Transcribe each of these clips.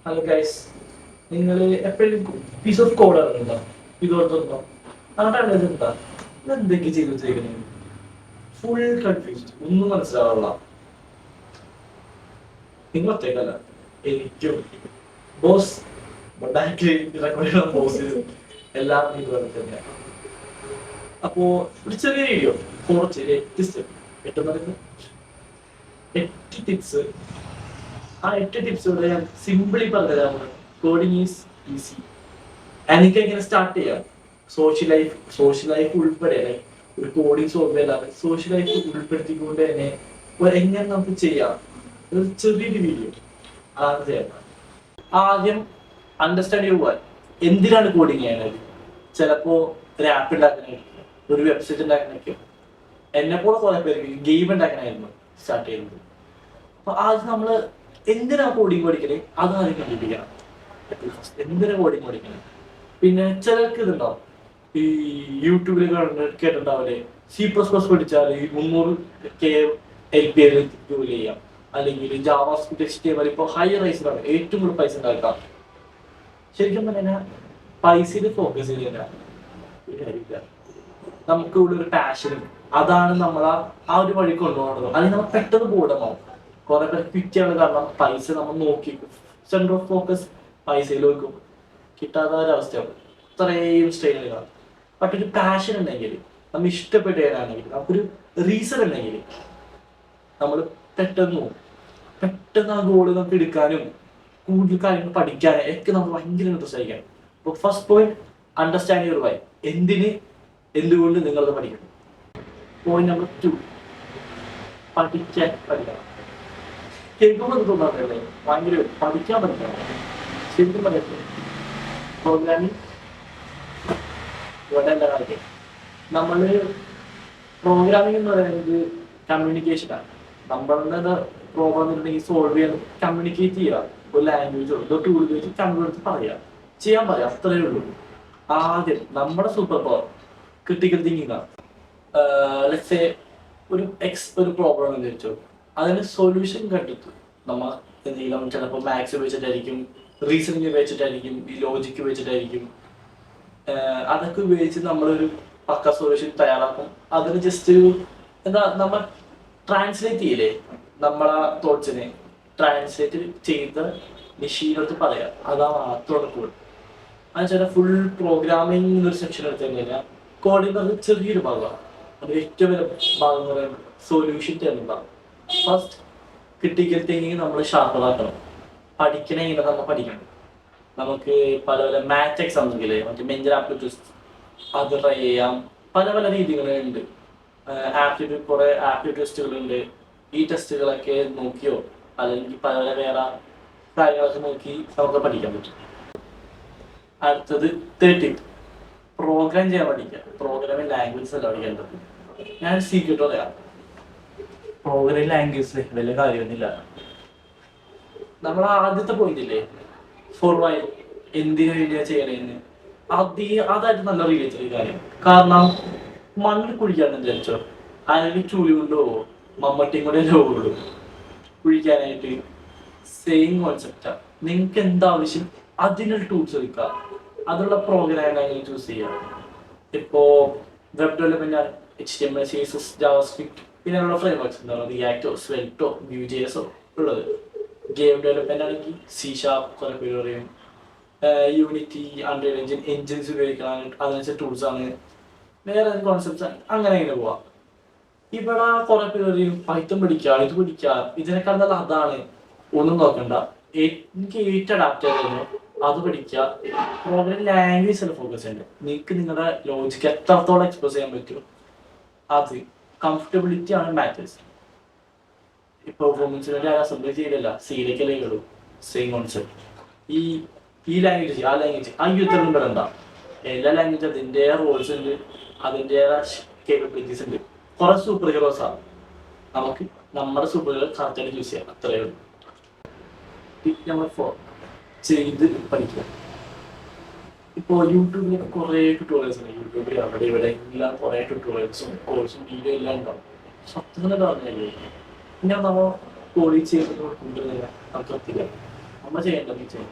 Hello guys, നിങ്ങൾ എപ്പോഴും piece of code അറിയുന്നുണ്ടോ? ഇതോടൊപ്പം അങ്ങനെ എന്താ എന്തൊക്കെ ചെയ്ത് വെച്ചേക്കുന്നത്? ഫുൾ കൺഫ്യൂസ്ഡ്, ഒന്നും മനസ്സിലാവുള്ള. നിങ്ങൾ ഒറ്റക്കല്ല, എനിക്കും ബോസ് ബോസ് എല്ലാം ഇതുപോലെ തന്നെയാണ്. അപ്പോ ഒരു ചെറിയ വീഡിയോ, കുറച്ച് 8 സ്റ്റെപ്പ്, 8 ടിപ്സ്. ആ 8 ടിപ്സിലൂടെ ഞാൻ സിമ്പിളി പറഞ്ഞുതരാം. Coding is easy. എനിക്ക് എങ്ങനെ സ്റ്റാർട്ട് ചെയ്യാം? സോഷ്യൽ ലൈഫ് ഉൾപ്പെടെ ഒരു കോഡിങ് സോഫ്റ്റ്വെയർ അല്ലാതെ സോഷ്യൽ ലൈഫ് ഉൾപ്പെടുത്തിക്കൊണ്ട് തന്നെ എങ്ങനെ നമുക്ക് ചെയ്യാം? ഒരു ചെറിയൊരു വീഡിയോ ആദ്യം അണ്ടർസ്റ്റാൻഡ് ചെയ്യുക, എന്തിനാണ് കോഡിങ് ചെയ്യണത്. ചിലപ്പോ ഒരു ആപ്പ് ഉണ്ടാക്കാനായിരിക്കും, ഒരു വെബ്സൈറ്റ് ഉണ്ടാക്കാനായിരിക്കും. എന്നെ പോലെ കുറെ പേർക്ക് ഗെയിം ഉണ്ടാക്കാനായിരുന്നു സ്റ്റാർട്ട് ചെയ്യുന്നത്. അപ്പൊ ആദ്യം നമ്മള് എന്തിനാ കോഡിങ് പഠിക്കണേ അത് ആദ്യം കണ്ടുപിടിക്കണം. എന്തിനാ കോഡിങ് പഠിക്കണം? പിന്നെ ചിലർക്ക് ഇതുണ്ടാവും, ഈ യൂട്യൂബിൽ കേട്ടിട്ടുണ്ടാവില്ലേ, C++ പഠിച്ചാൽ 300K LPA ജോലി ചെയ്യാം, അല്ലെങ്കിൽ ജാവാസ്ക്രിപ്റ്റ് HTML ഇപ്പോൾ ഹൈ റൈസിലാണ് ഏറ്റവും കൂടുതൽ പൈസ ഉണ്ടാക്കാം. ശരിക്കും പറഞ്ഞാൽ പൈസയിൽ ഫോക്കസ് ചെയ്യില്ല. നമുക്ക് ഇവിടെ ഒരു പാഷനും അതാണ് നമ്മളെ ആ ഒരു വഴി കൊണ്ടുപോകുന്നത്. അല്ലെങ്കിൽ നമ്മൾ പെട്ടെന്ന് ബോധമാവും. കുറെ പേർ പിറ്റാണ് കാരണം പൈസ നമ്മൾ നോക്കി സെന്റർ ഓഫ് ഫോക്കസ് പൈസയിൽ വെക്കും, കിട്ടാത്ത ഒരവസ്ഥയാണ്. അത്രയും സ്ട്രെയിനുകളാണ്. ബട്ട് ഒരു പാഷൻ ഉണ്ടെങ്കിൽ, നമ്മൾ ഇഷ്ടപ്പെട്ട് ചെയ്യാനാണെങ്കിൽ, നമുക്കൊരു റീസൺ ഉണ്ടെങ്കിൽ നമ്മൾ പെട്ടെന്ന് ആ ഗോള് നമുക്ക് എടുക്കാനും കൂടുതൽ കാര്യങ്ങൾ പഠിക്കാനും ഒക്കെ നമ്മൾ ഭയങ്കര ഇൻട്രസ്റ്റ് ആയിരിക്കാം. അപ്പോൾ first point, understand your why. എന്തുകൊണ്ട് നിങ്ങളത് പഠിക്കണം. പോയിന്റ് നമ്പർ 2, പഠിക്കണം. കേൾക്കുമ്പോൾ തോന്നാറില്ലേ ഭയങ്കര പഠിക്കാൻ പഠിക്കണം. ശരിക്കും പറയട്ടെ, പ്രോഗ്രാമിംഗ് ഇവിടെ എന്താ കാര്യം, നമ്മള് പ്രോഗ്രാമിംഗ് എന്ന് പറയുന്നത് കമ്മ്യൂണിക്കേഷനാണ്. നമ്മളുടെ പ്രോബ്ലം ഉണ്ടെങ്കിൽ സോൾവ് ചെയ്യാൻ കമ്മ്യൂണിക്കേറ്റ് ചെയ്യുക. ഒരു ലാംഗ്വേജോ ഇതോ ടൂൾ ഉപയോഗിച്ച് കമ്പ്യൂട്ടർ ചെയ്യാൻ പറയാം, അത്രയേ ഉള്ളൂ. ആദ്യം നമ്മുടെ സൂപ്പർ പവർ ക്രിട്ടിക്കൽ തിങ്കിങ് ആണ്. ലെറ്റ്സ് ഒരു പ്രോബ്ലം എന്ന് വെച്ചോ, അതിന് സൊല്യൂഷൻ കണ്ടെത്തും. നമ്മൾ എന്തെങ്കിലും ചിലപ്പോൾ മാത്സ് ഉപയോഗിച്ചിട്ടായിരിക്കും, റീസണിങ് ഉപയോഗിച്ചിട്ടായിരിക്കും, ഈ ലോജിക്ക് ഉപയോഗിച്ചിട്ടായിരിക്കും. അതൊക്കെ ഉപയോഗിച്ച് നമ്മളൊരു പക്ക സൊല്യൂഷൻ തയ്യാറാക്കും. അതിന് ജസ്റ്റ് നമ്മൾ ട്രാൻസ്ലേറ്റ് ചെയ്യില്ലേ, നമ്മളെ തോട്ട്സിനെ ട്രാൻസ്ലേറ്റ് ചെയ്ത് മെഷീനെടുത്ത് പറയാം. അതാണ് മാത്രമാണ് കോഡ്. എന്നുവെച്ചാൽ ഫുൾ പ്രോഗ്രാമിംഗ് എന്നൊരു സെക്ഷൻ എടുത്തു കഴിഞ്ഞാൽ കോഡിംഗ് പറഞ്ഞത് ചെറിയൊരു ഭാഗമാണ്. അത് ഏറ്റവും വലിയ ഭാഗം എന്ന് പറയുന്നത് സൊല്യൂഷൻ തരുന്നതാണ്. ഫസ്റ്റ് ക്രിട്ടിക്കൽ തിങ്കിങ് നമ്മൾ ഷാർപ്പറാക്കണം. പഠിക്കണമെങ്കിൽ നമ്മൾ പഠിക്കണം. നമുക്ക് പല മാത്ത് എക്സാംസ് ഉണ്ടല്ലേ, മറ്റേ മെന്റൽ ആപ്റ്റിറ്റ്യൂഡ്, അത് ട്രൈ ചെയ്യാം. പല രീതികളുണ്ട്. കുറെ ആപ്റ്റിറ്റ്യൂഡ് ടെസ്റ്റുകളുണ്ട്. ഈ ടെസ്റ്റുകളൊക്കെ നോക്കിയോ അല്ലെങ്കിൽ പല വേറെ കാര്യങ്ങളൊക്കെ നോക്കി നമുക്ക് പഠിക്കാൻ പറ്റും. അടുത്തത് 30, പ്രോഗ്രാം ചെയ്യാൻ പഠിക്കുക. പ്രോഗ്രാമിംഗ് ലാംഗ്വേജ് അല്ല പഠിക്കേണ്ടത്. ഞാൻ സീക്രട്ട് പറയാം, പ്രോഗ്രാമിംഗ് ലാംഗ്വേജ് വലിയ കാര്യമൊന്നുമില്ല. നമ്മൾ ആദ്യത്തെ പോയിന്റ് ഇല്ലേ, ഫോർ വൈ, എന്തിനു വേണ്ടിയാ ചെയ്യണേന്ന്, അതായിട്ട് നല്ല റിലേറ്റഡ് കാര്യം. കാരണം മണ്ണിൽ കുഴിക്കാണെന്ന് വിചാരിച്ചോ, അല്ലെങ്കിൽ ചുളി കൊണ്ടോ മമ്മട്ടിയും കൂടെ ഉള്ളൂ കുഴിക്കാനായിട്ട്. സെയിം കോൺസെപ്റ്റാ. നിങ്ങൾക്ക് എന്താവശ്യം അതിനൊരു ടൂൾസ് എടുക്കുക, അതിനുള്ള പ്രോഗ്രാം ചൂസ് ചെയ്യുക. ഇപ്പോ web development HTML, CSS, JavaScript, പിന്നെ ഉള്ള ഫ്രെയിംവർക്സ് എന്താണ്, റിയാക്റ്റോ, സ്വെൽറ്റോ, Vue.js ഉള്ളത്. ഗെയിം ഡെവലപ്മെന്റ് ആണെങ്കിൽ C#, കുറെ പേര് പറയും, യൂണിറ്റി, അൺറിയൽ എഞ്ചിൻ, എഞ്ചിൻസ് ഉപയോഗിക്കാൻ അതിനനുസരിച്ച് ടൂൾസ് ആണ്. വേറെ കോൺസെപ്റ്റ്സ് അങ്ങനെ പോവാം. ഇവിടെ കുറെ പേര് പറയും പൈത്തൺ പഠിക്കുക, ഇത് പഠിക്കുക, ഇതിനേക്കാൾ നല്ല അതാണ്. ഒന്നും നോക്കണ്ട, എനിക്ക് ഏറ്റവും അഡാപ്റ്റ് ആയിരുന്നു അത് പഠിക്കുക. പ്രോഗ്രാമിംഗ് ലാംഗ്വേജ് അല്ല ഫോക്കസ് ചെയ്യേണ്ടത്. നിങ്ങൾക്ക് നിങ്ങളുടെ ലോജിക്ക് എത്രത്തോളം എക്സ്പ്രസ് ചെയ്യാൻ പറ്റും, അത് കംഫർട്ടബിലിറ്റി ആണ് മാറ്റേഴ്സ്. ഇപ്പൊ പെർഫോമൻസിന് വേണ്ടി അസംബ്ലി ചെയ്തില്ല, സീരിയക്കല്ലേ ഉള്ളൂ. Same concept. ഈ ലാംഗ്വേജ് ആ യുദ്ധം എന്താ, എല്ലാ ലാംഗ്വേജും അതിൻ്റെ റോൾസ് ഉണ്ട്, അതിൻ്റെ കേപ്പബിലിറ്റീസ് ഉണ്ട്. കുറെ സൂപ്പർ ഹീറോസ് ആണ്, നമുക്ക് നമ്മുടെ സൂപ്പർ ഹീറോ കറക്റ്റായിട്ട് ചൂസ് ചെയ്യാം, അത്രയേ ഉള്ളൂ. ടിപ്പ് നമ്പർ 4, ചെയ്ത് പഠിക്കുക. ഇപ്പോൾ യൂട്യൂബിലൊക്കെ കുറേ ട്യൂട്ടോറിയൽസ് ഉണ്ട്. യൂട്യൂബിൽ അവിടെ ഇവിടെ എല്ലാം കുറേ ട്യൂട്ടോറിയൽസും കോഴ്സും വീഡിയോ എല്ലാം ഉണ്ടാവും. സത്യം പറഞ്ഞല്ലേ, പിന്നെ നമ്മൾ കോളേജ് ചെയ്യുന്നത് നമുക്ക് എത്തില്ല. നമ്മൾ ചെയ്യേണ്ടതെന്ന് വെച്ചാൽ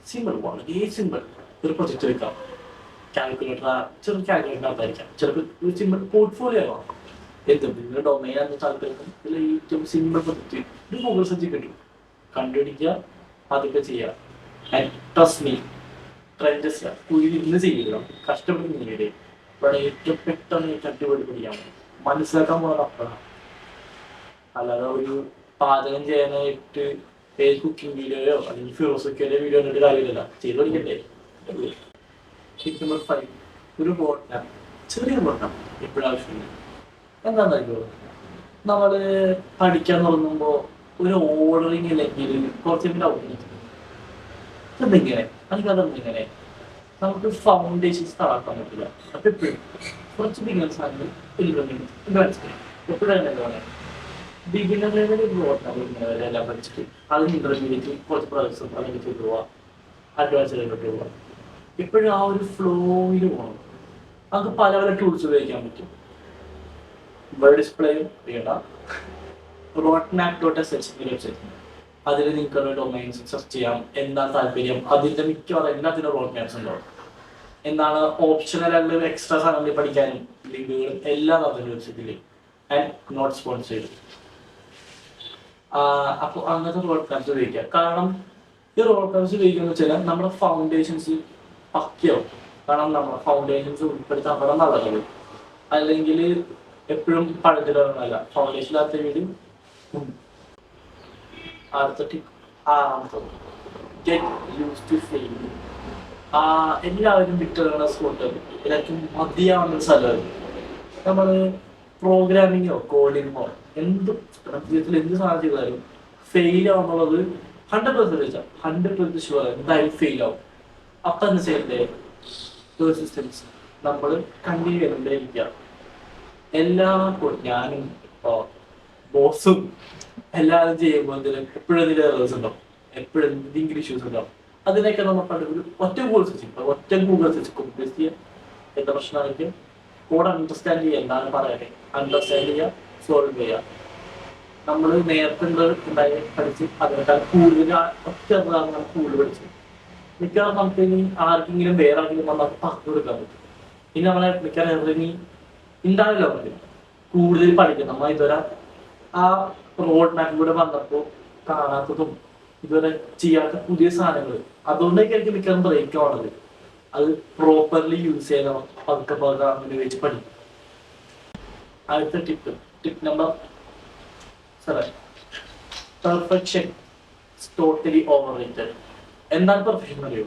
സിമ്പിൾ, വളരെ സിമ്പിൾ ഒരു പ്രൊജക്റ്റ് എടുക്കാം. കാൽക്കുലേറ്റർ, ചെറിയ കാൽക്കുലേറ്റർ അതായിരിക്കാം, ചിലപ്പോൾ ഒരു സിമ്പിൾ പോർട്ട്ഫോളിയോ ആവാം. എന്തും നിങ്ങളുടെ ഡൊമൈൻ എന്ന താല്പര്യം ഇതിൽ ഏറ്റവും സിമ്പിൾ പ്രൊജക്റ്റ് ഒരു ഗൂഗിൾ സെർച്ച് കിട്ടും. കണ്ടുപിടിക്കുക, അതൊക്കെ ചെയ്യുക. ആൻഡ് ട്രസ്റ്റ് മീ, ട്രെൻഡസ് ചെയ്യുക, കുഴിയിൽ ഇന്ന് ചെയ്യില്ല, കഷ്ടപ്പെട്ട് നീങ്ങിയത് ഇവിടെ ഏറ്റവും പെട്ടെന്ന് അടിപൊളി പിടിക്കാൻ മനസ്സിലാക്കാൻ പോകുന്നത് അപ്പോഴാണ്. അല്ലാതെ ഒരു പാചകം ചെയ്യാനായിട്ട് കുക്കിംഗ് വീഡിയോയോ അല്ലെങ്കിൽ ഫിലോസഫിയുടെ വീഡിയോ കണ്ടിട്ട് കാര്യമില്ല, ചെയ്ത് പഠിക്കണ്ടേ. ടിപ്പ് നമ്പർ 5, ഒരു റോഡ് മാപ്പ്, ചെറിയ റോഡ് മാപ്പ് എപ്പോഴും ആവശ്യമില്ല. എന്താണെന്നറിയോ, നമ്മൾ പഠിക്കാൻ തുടങ്ങുമ്പോൾ ഒരു ഓർഡറിങ് ഇല്ലെങ്കിൽ കുറച്ചെങ്കിലും ഔട്ട്ലെറ്റ് എന്തെങ്ങനെ എനിക്കതെന്തെങ്ങനെ നമുക്ക് ഫൗണ്ടേഷൻ സ്റ്റാർട്ട് ആക്കാൻ പറ്റില്ല. അപ്പം എപ്പോഴും കുറച്ച് ബിഗിനേഴ്സ് ആണെങ്കിൽ എപ്പോഴും എന്താ പറയുക, ബിഗിനർ ലെവൽ എല്ലാം പഠിച്ചിട്ട് അതിന് ഇന്റർമീഡിയറ്റ് കുറച്ച് പ്രൊജക്ട്സും അല്ലെങ്കിൽ ചെയ്ത് പോവാം, അഡ്വാൻസ് ലെവലിലോട്ട് പോവാം. എപ്പോഴും ആ ഒരു ഫ്ലോയിൽ പോകണം. നമുക്ക് പല പല ടൂൾസ് ഉപയോഗിക്കാൻ പറ്റും. ഇവിടെ ഡിസ്പ്ലേയും ചെയ്യണ്ട, roadmap.sh വെബ്സൈറ്റ്, അതിൽ നിങ്ങൾക്ക് ഡൊമൈൻസ് സെർച്ച് ചെയ്യാം, എന്താ താല്പര്യം, അതിന്റെ മിക്കവാറും എല്ലാത്തിനും റോഡ് മാപ്സ് ഉണ്ടാവും. എന്താണ് ഓപ്ഷണൽ ആയിട്ടുള്ള എക്സ്ട്രാ സാധനങ്ങൾ പഠിക്കാനും ലിങ്കുകളും എല്ലാം അതിൻ്റെ വെബ്സൈറ്റിൽ ആൻഡ് നോട്ട് സ്പോൺസേഡ്. അപ്പോൾ അങ്ങനത്തെ റോഡ് മാപ്സ് ഉപയോഗിക്കുക. കാരണം ഈ റോഡ് മാപ്സ് ഉപയോഗിക്കുക വെച്ചാൽ നമ്മുടെ ഫൗണ്ടേഷൻസ് പക്കയാവും. കാരണം നമ്മുടെ ഫൗണ്ടേഷൻസ് ഉൾപ്പെടുത്താൻ അവിടെ നല്ലത്, അല്ലെങ്കിൽ എപ്പോഴും പഴഞ്ചൊല്ലല്ല ഫൗണ്ടേഷനിലാത്ത വീട്. അടുത്ത ടിപ്പ്, ആറാമത്തത്, ഗെറ്റ് യൂസ് ടു ഫെയിൽ. എല്ലാവരും വിട്ടുള്ള സ്പോട്ട്, എല്ലാവർക്കും മതിയാവുന്ന സ്ഥലം. നമ്മൾ പ്രോഗ്രാമിങ്ങോ കോഡിങ്ങോ എന്ത് ജീവിതത്തിൽ എന്ത് സാധനം ചെയ്താലും ഫെയിൽ ആവുന്നുള്ളത് 100% ഷുവർ, എന്തായാലും ഫെയിൽ ആവും. അപ്പം എന്താ ചെയ്യണ്ടേ, പെർസിസ്റ്റൻസ്. നമ്മൾ കണ്ടിന്യൂ ചെയ്തേ ഇരിക്കുക. എല്ലാ ഞാനും ബോസും എല്ലാവരും ചെയ്യുമ്പോൾ എപ്പോഴും എന്തെങ്കിലും എറേഴ്സ് ഉണ്ടാവും, എപ്പോഴും എന്തെങ്കിലും ഇഷ്യൂസ് ഉണ്ടാവും. അതിനൊക്കെ നമ്മൾ ഒരു ഒറ്റ ഗൂഗിൾ സെർച്ച് കോംപ്ലീറ്റ് ചെയ്യുക. എന്താ പ്രശ്നമാണെങ്കിൽ കോഡ് അണ്ടർസ്റ്റാൻഡ് ചെയ്യുക, എന്താണ് പറയാൻ അണ്ടർസ്റ്റാൻഡ് ചെയ്യുക, സോൾവ് ചെയ്യുക. നമ്മൾ നേരത്തെ ഉണ്ടായി പഠിച്ച് അതിനേക്കാൾ കൂടുതൽ ഒറ്റ കൂടുതൽ പഠിച്ചു. മിക്കവാറും നമുക്ക് ഇനി ആർക്കെങ്കിലും വേറെ ആർക്കെങ്കിലും നമുക്ക് പറഞ്ഞു കൊടുക്കാൻ പറ്റും. ഇനി നമ്മളെ മിക്കവാറും ഇനി ഉണ്ടാവില്ല, നമുക്ക് കൂടുതൽ പഠിക്കണം. നമ്മൾ ഇതുവരെ ആ റോഡ് മാപ്പിലൂടെ വന്നപ്പോൾ കാണാത്തതും ഇതുവരെ ചെയ്യാത്ത പുതിയ സാധനങ്ങൾ, അതുകൊണ്ടൊക്കെ എനിക്ക് മിക്കവാറും ബ്രേക്ക് ആവുന്നത്. അത് പ്രോപ്പർലി യൂസ് ചെയ്യണം, പതുക്കെ അങ്ങനെ വെച്ച് പഠിക്കും. അടുത്ത tip number 7, perfection totally over rated. എന്താണ് പെർഫെക്ഷൻ അറിയോ?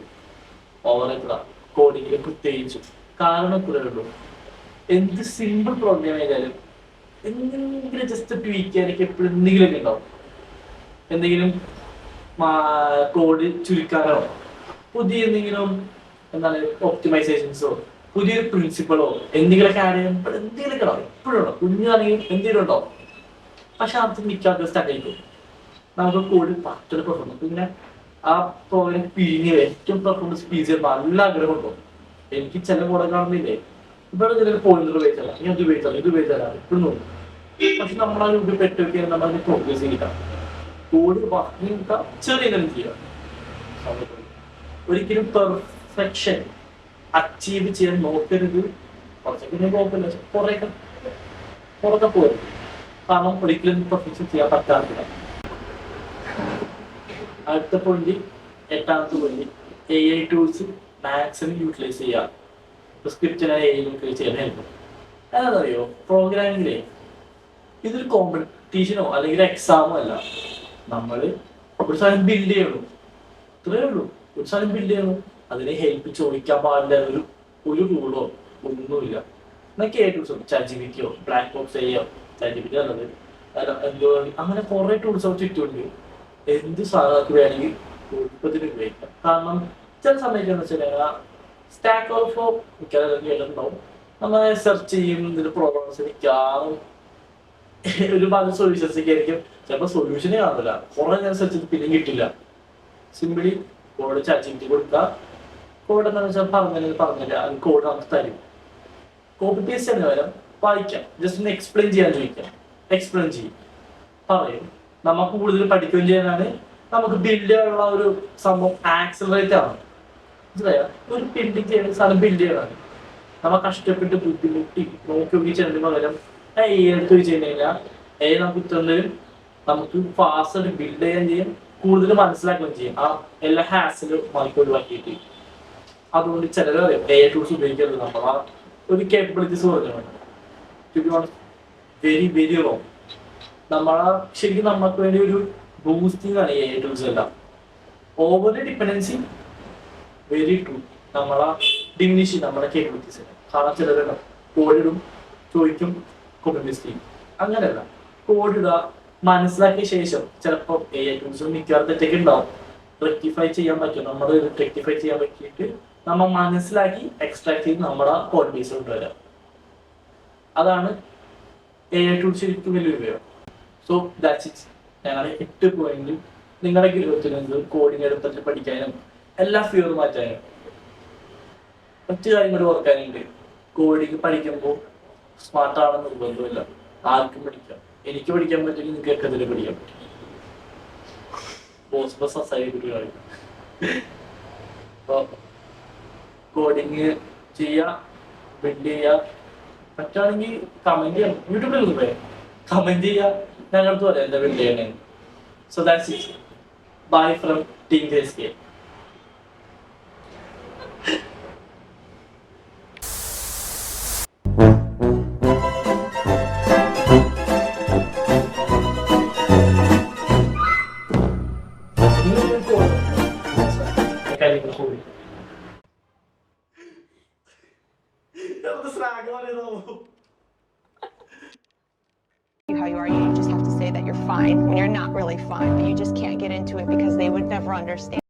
ഓവർ റേറ്റഡാണ് കോഡിങ്ങിൽ പ്രത്യേകിച്ചും. കാരണം കുറയുള്ളൂ, എന്ത് സിമ്പിൾ പ്രോഗ്രാം ചെയ്താലും എന്തെങ്കിലും ജസ്റ്റ് ട്വീറ്റ് ചെയ്യാനൊക്കെ എപ്പോഴും എന്തെങ്കിലുമൊക്കെ ഉണ്ടാവും. എന്തെങ്കിലും കോഡ് ചുരുക്കാനോ പുതിയ എന്തെങ്കിലും എന്താണ് ഒപ്റ്റിമൈസേഷൻസോ പുതിയൊരു പ്രിൻസിപ്പളോ എന്തെങ്കിലുമൊക്കെ ആഡ് ചെയ്യാൻ എന്തെങ്കിലുമൊക്കെ ഉണ്ടാവും, എപ്പോഴും ഉണ്ടാവും. കുഞ്ഞാണെങ്കിൽ എന്തെങ്കിലും ഉണ്ടാവും. പക്ഷെ അത് മിക്കാത്ത സ്റ്റക്കായിരിക്കും. നമുക്ക് കോഡ് പറ്റൊരു പെർഫോമൻസ്, പിന്നെ ആ പ്രോഗ്രാം പിഴിഞ്ഞ് ഏറ്റവും പെർഫോമൻസ് പീസ് ചെയ്യാൻ നല്ല ആഗ്രഹം ഉണ്ടാവും. എനിക്ക് ചില കോഡ് കാണുന്നില്ലേ, ഇവിടെ ചില പോയിന്റർ ഉപയോഗിച്ചല്ല, ഇനി അത് ഉപയോഗിച്ചാൽ ഇത് ഉപയോഗിച്ചാൽ ഇപ്പോഴും നോക്കും. പക്ഷെ നമ്മളാ രൂപ പെട്ടൊക്കെ നമ്മളതിന് പ്രോഗ്രസ് ചെയ്യില്ല. കോഡ് വർക്കിംഗ് ചെറിയ ചെയ്യുക. ഒരിക്കലും പെർഫെക്ഷൻ അച്ചീവ് ചെയ്യാൻ നോക്കരുത്. കുറച്ചൊക്കെ കുഴപ്പമില്ല, കുറൊക്കെ പോരും. കാരണം ഒരിക്കലും പെർഫെക്ഷൻ ചെയ്യാൻ പറ്റാറില്ല. അടുത്ത പോയിന്റ്, 8ാമത്തെ point, AI tools maximum utilise ചെയ്യുക. സ്ക്രിപ്റ്റിനായി AI യൂട്ടിലൈസ് ചെയ്യാൻ ഹെൽപ്പ്. അതെന്നറിയോ, പ്രോഗ്രാമിങ്ങിലേ ഇതൊരു കോമ്പറ്റീഷനോ അല്ലെങ്കിൽ എക്സാമോ അല്ല. നമ്മൾ ഒരു സാധനം ബിൽഡ് ചെയ്യണു, ഇത്രയേ ഉള്ളൂ. ഒരു സാധനം ബിൽഡ് ചെയ്യണു, അതിനെ ഹെൽപ്പ് ചോദിക്കാൻ പാടില്ല ഒരു റൂളോ ഒന്നുമില്ല. എന്നൊക്കെ AI ടൂൾസോ ChatGPTയോ ബ്ലാക്ക് ബോക്സ് ചെയ്യോ ChatGPT നല്ലത് എന്തോ അങ്ങനെ കുറെ ടൂൾസ് ചുറ്റുമുണ്ട്. എന്ത് സാധനങ്ങൾക്ക് വേണമെങ്കിൽ എളുപ്പത്തിന് ഉപയോഗിക്കാം. കാരണം ചില സമയത്ത് വെച്ചാൽ സ്റ്റാക്ക് ഓഫ് കേട്ടിട്ടുണ്ടാവും. നമ്മൾ സെർച്ച് ചെയ്യും, ഇതിന്റെ പ്രോബ്ലംസ് മിക്കാറും ഒരു ഭാഗം സൊല്യൂഷൻസ് ഒക്കെ ആയിരിക്കും. ചിലപ്പോൾ സൊല്യൂഷനേ കാണില്ല, കുറെ നേരം സെർച്ച് ചെയ്ത് പിന്നെ കിട്ടില്ല. സിംപിളി കോഡ് ChatGPT കൊടുക്കുക. കോഡ് എന്താണെന്ന് വെച്ചാൽ പറഞ്ഞില്ല, അത് കോഡ് നമുക്ക് തരും. കോപ്പി പേസ്റ്റ് ചെയ്യുന്ന പകരം വായിക്കാം, ജസ്റ്റ് ഒന്ന് എക്സ്പ്ലെയിൻ ചെയ്യാൻ ചോദിക്കാം, എക്സ്പ്ലെയിൻ ചെയ്യും, പറയും. നമുക്ക് കൂടുതൽ പഠിക്കുകയും ചെയ്യാനാണ്, നമുക്ക് ബിൽഡ് ചെയ്യാനുള്ള ഒരു സംഭവം ആക്സിലറേറ്റ് ആണ്. മനസ്സിലായോ? ഒരു ബിൽഡിങ് ചെയ്യുന്ന സാധനം ബിൽഡ് ചെയ്യണം. നമ്മ കഷ്ടപ്പെട്ട് ബുദ്ധിമുട്ടി നോക്കി നോക്കി ചെല്ലുന്ന പകരം എടുത്ത് വെച്ച് കഴിഞ്ഞാൽ നമുക്ക് ഇത്രയും നമുക്ക് ഫാസ്റ്റ് ബിൽഡ് ചെയ്യാൻ ചെയ്യും, കൂടുതൽ മനസ്സിലാക്കുകയും ചെയ്യും. ആ എല്ലാ ഹാസിലും നമുക്ക് ഒഴിവാക്കിയിട്ട്. അതുകൊണ്ട് ചിലർ അറിയാം AI ടൂൾസ് ഉപയോഗിക്കരുത്. നമ്മൾ ആ ഒരു കേപ്പബിലിറ്റീസ് പറഞ്ഞു വെരി വെരി റോങ്. നമ്മളെ ശരിക്കും നമുക്ക് വേണ്ടി ഒരു ബൂസ്റ്റിംഗ് ആണ് AI ടൂൾസ് എല്ലാം. Over dependency very true. നമ്മളെ ഡിമിനിഷ് നമ്മുടെ കേപ്പബിലിറ്റീസ്. കാരണം ചിലരുണ്ടാവും കോഡിടും, ചോദിക്കും, കോപ്പി അങ്ങനെയല്ല. കോഡിടുക, മനസ്സിലാക്കിയ ശേഷം ചിലപ്പോൾ AI ടൂൾസ് മിക്കവാറും തെറ്റൊക്കെ ഉണ്ടാവും. റെക്ടിഫൈ ചെയ്യാൻ പറ്റും. നമ്മൾ റെക്ടിഫൈ ചെയ്യാൻ പറ്റിയിട്ട് നമ്മൾ മനസ്സിലാക്കി എക്സ്ട്രാക്ട് ചെയ്ത് നമ്മുടെ കോഡ് ബേസ് കൊണ്ടുവരാം. അതാണ് AI ടൂൾസ് ശരിക്കും വലിയ ഉപയോഗം. So that's it. ഞങ്ങളുടെ 8 പോയിന്റ് നിങ്ങളുടെ ഗൃഹത്തിലെന്ത് കോഡിങ് എളുപ്പത്തിൽ പഠിക്കാനും എല്ലാ ഫിയർ മാറ്റാനും. മറ്റു കാര്യം കൂടി ഓർക്കാനുണ്ട്. കോഡിങ് പഠിക്കുമ്പോൾ സ്മാർട്ട് ആണെന്ന് നിർബന്ധമില്ല. ആർക്കും പഠിക്കാം. എനിക്ക് പഠിക്കാൻ പറ്റില്ല, നിങ്ങൾക്ക് ഒക്കെ പഠിക്കാൻ പറ്റും. അപ്പൊ കോഡിങ് ചെയ്യുക, ബിൽഡ് ചെയ്യുക. പറ്റുകയാണെങ്കിൽ കമന്റ് ചെയ്യാം. യൂട്യൂബിൽ കമന്റ് ചെയ്യുക, ഞങ്ങൾക്ക് പറയാം എന്താ ബിൽഡ് ചെയ്യണേ. So that's it. Bye from team KSK. How you are, you just have to say that you're fine when you're not really fine, but you just can't get into it because they would never understand.